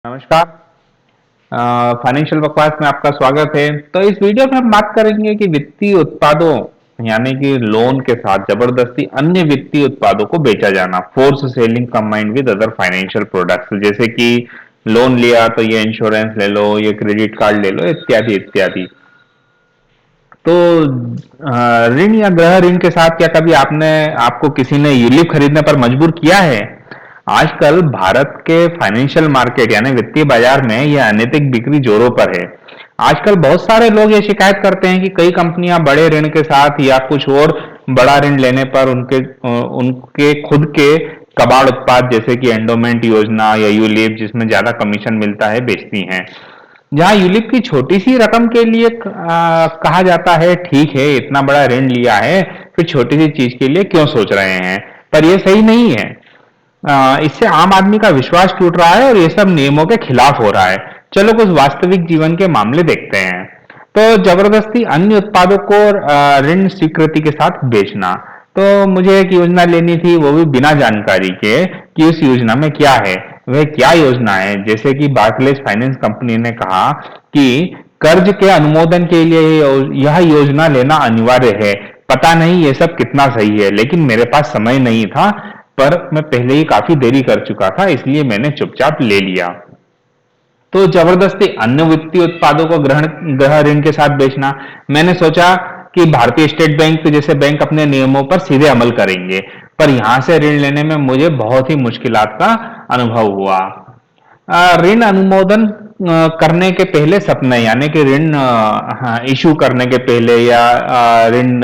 नमस्कार। फाइनेंशियल बकवास में आपका स्वागत है। तो इस वीडियो में हम बात करेंगे कि वित्तीय उत्पादों यानी कि लोन के साथ जबरदस्ती अन्य वित्तीय उत्पादों को बेचा जाना, force selling combined with other financial products, जैसे कि लोन लिया तो ये इंश्योरेंस ले लो, ये क्रेडिट कार्ड ले लो, इत्यादि इत्यादि। तो ऋण या गृह ऋण के साथ क्या कभी आपको किसी ने यूलिप खरीदने पर मजबूर किया है? आजकल भारत के फाइनेंशियल मार्केट यानी वित्तीय बाजार में यह अनैतिक बिक्री जोरों पर है। आजकल बहुत सारे लोग ये शिकायत करते हैं कि कई कंपनियां बड़े ऋण के साथ या कुछ और बड़ा ऋण लेने पर उनके खुद के कबाड़ उत्पाद जैसे कि एंडोमेंट योजना या यूलिप, जिसमें ज्यादा कमीशन मिलता है, बेचती हैं। जहाँ यूलिप की छोटी सी रकम के लिए कहा जाता है ठीक है, इतना बड़ा ऋण लिया है, फिर छोटी सी चीज के लिए क्यों सोच रहे हैं, पर यह सही नहीं है। इससे आम आदमी का विश्वास टूट रहा है और ये सब नियमों के खिलाफ हो रहा है। चलो कुछ वास्तविक जीवन के मामले देखते हैं। तो जबरदस्ती अन्य उत्पादों को ऋण स्वीकृति के साथ बेचना। तो मुझे एक योजना लेनी थी, वो भी बिना जानकारी के कि उस योजना में क्या है। वह क्या योजना है? जैसे कि बार्कलेज फाइनेंस कंपनी ने कहा कि कर्ज के अनुमोदन के लिए यह योजना लेना अनिवार्य है। पता नहीं ये सब कितना सही है, लेकिन मेरे पास समय नहीं था, पर मैं पहले ही काफी देरी कर चुका था, इसलिए मैंने चुपचाप ले लिया। तो जबरदस्ती अन्य वित्तीय उत्पादों को गृह ऋण के साथ बेचना। मैंने सोचा कि भारतीय स्टेट बैंक जैसे बैंक अपने नियमों पर सीधे अमल करेंगे, पर यहां से ऋण लेने में मुझे बहुत ही मुश्किलात का अनुभव हुआ। ऋण अनुमोदन करने के पहले सपने यानी कि ऋण इशू करने के पहले या ऋण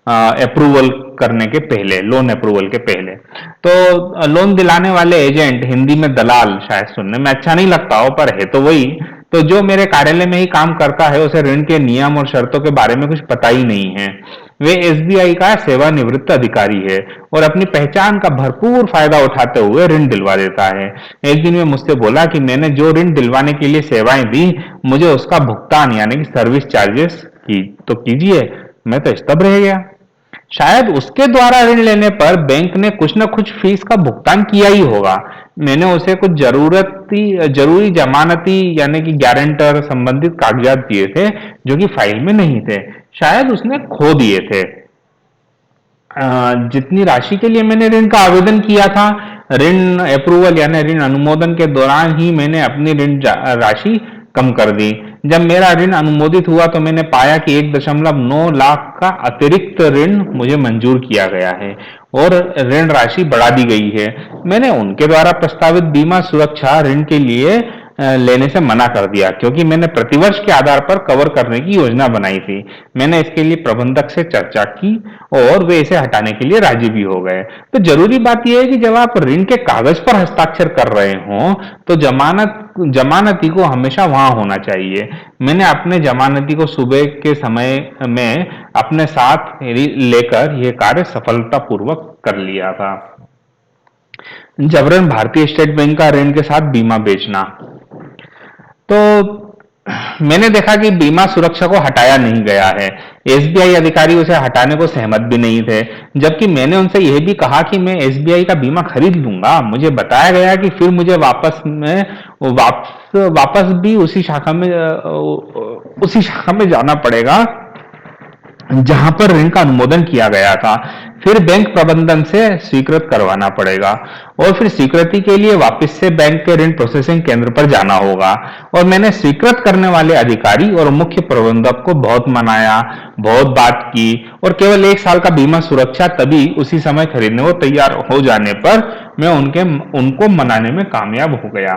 अप्रूवल करने के पहले, लोन अप्रूवल के पहले, तो लोन दिलाने वाले एजेंट, हिंदी में दलाल, शायद सुनने में अच्छा नहीं लगता हो पर है तो वही, तो जो मेरे कार्यालय में ही काम करता है, उसे ऋण के नियम और शर्तों के बारे में कुछ पता ही नहीं है। वे एसबीआई का सेवानिवृत्त अधिकारी है और अपनी पहचान का भरपूर फायदा उठाते हुए ऋण दिलवा देता है। एक दिन वे मुझसे बोला कि मैंने जो ऋण दिलवाने के लिए सेवाएं दी, मुझे उसका भुगतान यानी कि सर्विस चार्जेस की तो कीजिए। मैं तो स्तब्ध रह गया। शायद उसके द्वारा ऋण लेने पर बैंक ने कुछ न कुछ फीस का भुगतान किया ही होगा। मैंने उसे कुछ जरूरी जमानती यानी कि गारंटर संबंधित कागजात दिए थे, जो कि फाइल में नहीं थे। शायद उसने खो दिए थे। जितनी राशि के लिए मैंने ऋण का आवेदन किया था, ऋण अप्रूवल यानी ऋण अनुमोदन के दौरान ही मैंने अपनी ऋण राशि कम कर दी। जब मेरा ऋण अनुमोदित हुआ तो मैंने पाया कि 1.9 लाख का अतिरिक्त ऋण मुझे मंजूर किया गया है और ऋण राशि बढ़ा दी गई है। मैंने उनके द्वारा प्रस्तावित बीमा सुरक्षा ऋण के लिए लेने से मना कर दिया, क्योंकि मैंने प्रतिवर्ष के आधार पर कवर करने की योजना बनाई थी। मैंने इसके लिए प्रबंधक से चर्चा की और वे इसे हटाने के लिए राजी भी हो गए। तो जरूरी बात यह है कि जब आप ऋण के कागज पर हस्ताक्षर कर रहे हो तो जमानती को हमेशा वहां होना चाहिए। मैंने अपने जमानती को सुबह के समय में अपने साथ लेकर यह कार्य सफलतापूर्वक कर लिया था। जबरन भारतीय स्टेट बैंक का ऋण के साथ बीमा बेचना। तो मैंने देखा कि बीमा सुरक्षा को हटाया नहीं गया है। एसबीआई अधिकारी उसे हटाने को सहमत भी नहीं थे, जबकि मैंने उनसे यह भी कहा कि मैं एसबीआई का बीमा खरीद लूंगा। मुझे बताया गया कि फिर मुझे वापस भी उसी शाखा में जाना पड़ेगा जहां पर ऋण का अनुमोदन किया गया था। फिर बैंक प्रबंधन से स्वीकृत करवाना पड़ेगा और फिर स्वीकृति के लिए वापस से बैंक के ऋण प्रोसेसिंग केंद्र पर जाना होगा। और मैंने स्वीकृत करने वाले अधिकारी और मुख्य प्रबंधक को बहुत मनाया, बहुत बात की, और केवल 1 साल का बीमा सुरक्षा तभी उसी समय खरीदने को तैयार हो जाने पर मैं उनको मनाने में कामयाब हो गया।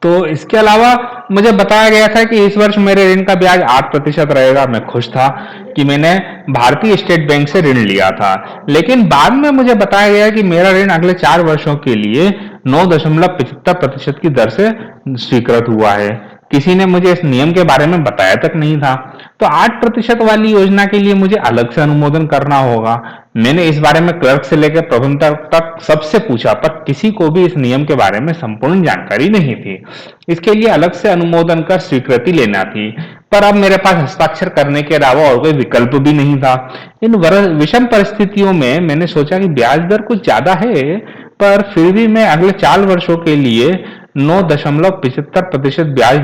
तो इसके अलावा मुझे बताया गया था कि इस वर्ष मेरे ऋण का ब्याज 8% रहेगा। मैं खुश था कि मैंने भारतीय स्टेट बैंक से ऋण लिया था, लेकिन बाद में मुझे बताया गया कि मेरा ऋण अगले 4 वर्षों के लिए 9.75% की दर से स्वीकृत हुआ है। किसी ने मुझे इस नियम के बारे में बताया तक नहीं था। तो 8% वाली योजना के लिए मुझे अलग से अनुमोदन करना होगा। मैंने इस बारे में क्लर्क से लेकर प्रबंधक तक सबसे पूछा, पर किसी को भी इस नियम के बारे में संपूर्ण जानकारी नहीं थी। इसके लिए अलग से अनुमोदन कर स्वीकृति लेना थी, पर अब मेरे पास हस्ताक्षर करने के अलावा और कोई विकल्प भी नहीं था। इन विषम परिस्थितियों में मैंने सोचा कि ब्याज दर कुछ ज्यादा है, पर फिर भी मैं अगले 4 वर्षों के लिए 9.75% ब्याज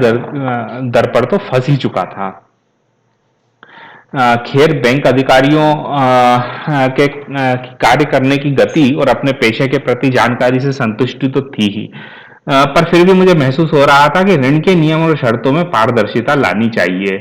दर पर तो फंस ही चुका था। खैर बैंक अधिकारियों के कार्य करने की गति और अपने पेशे के प्रति जानकारी से संतुष्टि तो थी ही, पर फिर भी मुझे महसूस हो रहा था कि ऋण के नियम और शर्तों में पारदर्शिता लानी चाहिए।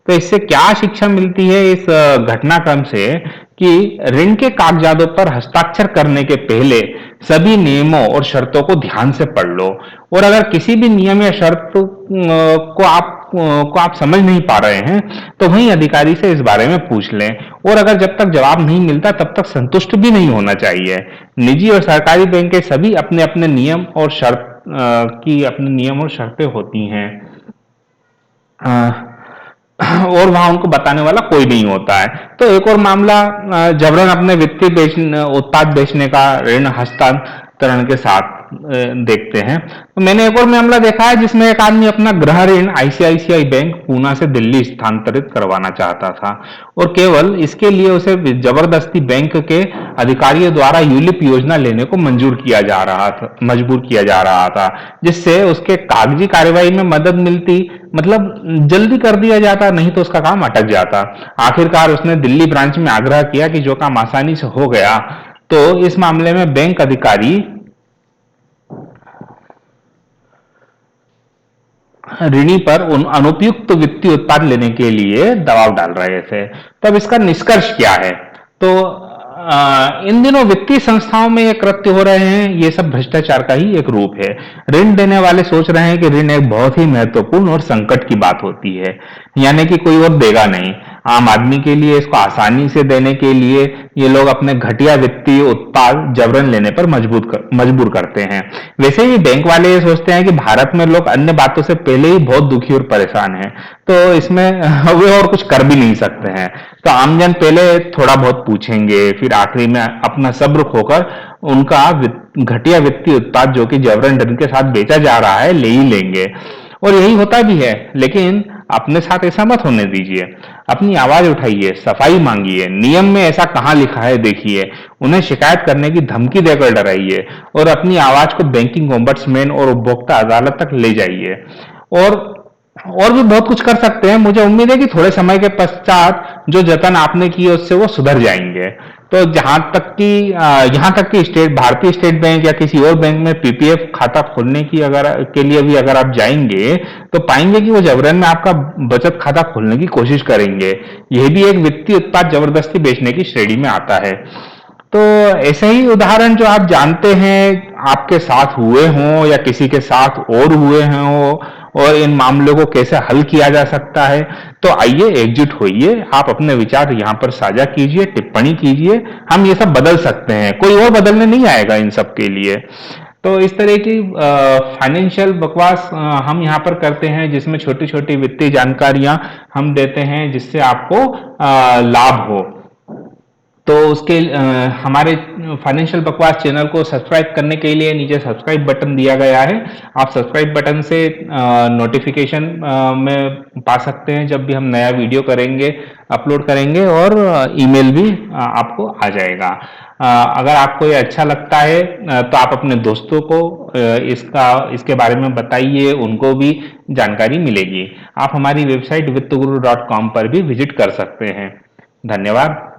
तो इससे क्या शिक्षा मिलती है इस घटनाक्रम से कि ऋण के कागजातों पर हस्ताक्षर करने के पहले सभी नियमों और शर्तों को ध्यान से पढ़ लो, और अगर किसी भी नियम या शर्त को आप समझ नहीं पा रहे हैं तो वहीं अधिकारी से इस बारे में पूछ लें, और अगर जब तक जवाब नहीं मिलता तब तक संतुष्ट भी नहीं होना चाहिए। निजी और सरकारी बैंक के सभी अपने अपने नियम और शर्तें होती हैं, और वहां उनको बताने वाला कोई नहीं होता है। तो एक और मामला जबरन अपने वित्तीय उत्पाद बेचने का, ऋण हस्तांतरण के साथ देखते हैं। तो मैंने एक और मामला देखा है जिसमें एक आदमी अपना गृह ऋण आईसीआईसीआई बैंक पूना से दिल्ली स्थानांतरित करवाना चाहता था, और केवल इसके लिए उसे जबरदस्ती बैंक के अधिकारियों द्वारा यूलिप योजना लेने को मजबूर किया जा रहा था, जिससे उसके कागजी कार्यवाही में मदद मिलती, मतलब जल्दी कर दिया जाता, नहीं तो उसका काम अटक जाता। आखिरकार उसने दिल्ली ब्रांच में आग्रह किया कि जो काम आसानी से हो गया। तो इस मामले में बैंक अधिकारी ऋणी पर उन अनुपयुक्त वित्तीय उत्पाद लेने के लिए दबाव डाल रहे थे। तब इसका निष्कर्ष क्या है? तो इन दिनों वित्तीय संस्थाओं में ये कृत्य हो रहे हैं, ये सब भ्रष्टाचार का ही एक रूप है। ऋण देने वाले सोच रहे हैं कि ऋण एक बहुत ही महत्वपूर्ण और संकट की बात होती है, यानी कि कोई और देगा नहीं। आम आदमी के लिए इसको आसानी से देने के लिए ये लोग अपने घटिया वित्तीय उत्पाद जबरन लेने पर मजबूर करते हैं। वैसे ही बैंक वाले ये सोचते हैं कि भारत में लोग अन्य बातों से पहले ही बहुत दुखी और परेशान हैं, तो इसमें वे और कुछ कर भी नहीं सकते हैं। तो आमजन पहले थोड़ा बहुत पूछेंगे, फिर आखिरी में अपना सब्र खोकर उनका घटिया वित्तीय उत्पाद जो कि जबरन ऋण के साथ बेचा जा रहा है ले ही लेंगे, और यही होता भी है। लेकिन अपने साथ ऐसा मत होने दीजिए, अपनी आवाज उठाइए, सफाई मांगिए, नियम में ऐसा कहाँ लिखा है देखिए, उन्हें शिकायत करने की धमकी देकर डराइए, और अपनी आवाज को बैंकिंग ओम्बड्समैन और उपभोक्ता अदालत तक ले जाइए। और भी बहुत कुछ कर सकते हैं। मुझे उम्मीद है कि थोड़े समय के पश्चात जो जतन आपने किए उससे वो सुधर जाएंगे। तो यहाँ तक कि भारतीय स्टेट बैंक या किसी और बैंक में पीपीएफ खाता खोलने की के लिए भी अगर आप जाएंगे तो पाएंगे कि वो जबरन में आपका बचत खाता खोलने की कोशिश करेंगे। यह भी एक वित्तीय उत्पाद जबरदस्ती बेचने की श्रेणी में आता है। तो ऐसे ही उदाहरण जो आप जानते हैं आपके साथ हुए हों या किसी के साथ और हुए हों, और इन मामलों को कैसे हल किया जा सकता है, तो आइए एकजुट होइए, आप अपने विचार यहाँ पर साझा कीजिए, टिप्पणी कीजिए। हम ये सब बदल सकते हैं, कोई और बदलने नहीं आएगा इन सब के लिए। तो इस तरह की फाइनेंशियल बकवास हम यहाँ पर करते हैं, जिसमें छोटी छोटी वित्तीय जानकारियां हम देते हैं जिससे आपको लाभ हो। तो उसके हमारे फाइनेंशियल बकवास चैनल को सब्सक्राइब करने के लिए नीचे सब्सक्राइब बटन दिया गया है। आप सब्सक्राइब बटन से नोटिफिकेशन में पा सकते हैं जब भी हम नया वीडियो अपलोड करेंगे, और ईमेल भी आपको आ जाएगा। अगर आपको ये अच्छा लगता है तो आप अपने दोस्तों को इसके बारे में बताइए, उनको भी जानकारी मिलेगी। आप हमारी वेबसाइट वित्तगुरु.com पर भी विजिट कर सकते हैं। धन्यवाद।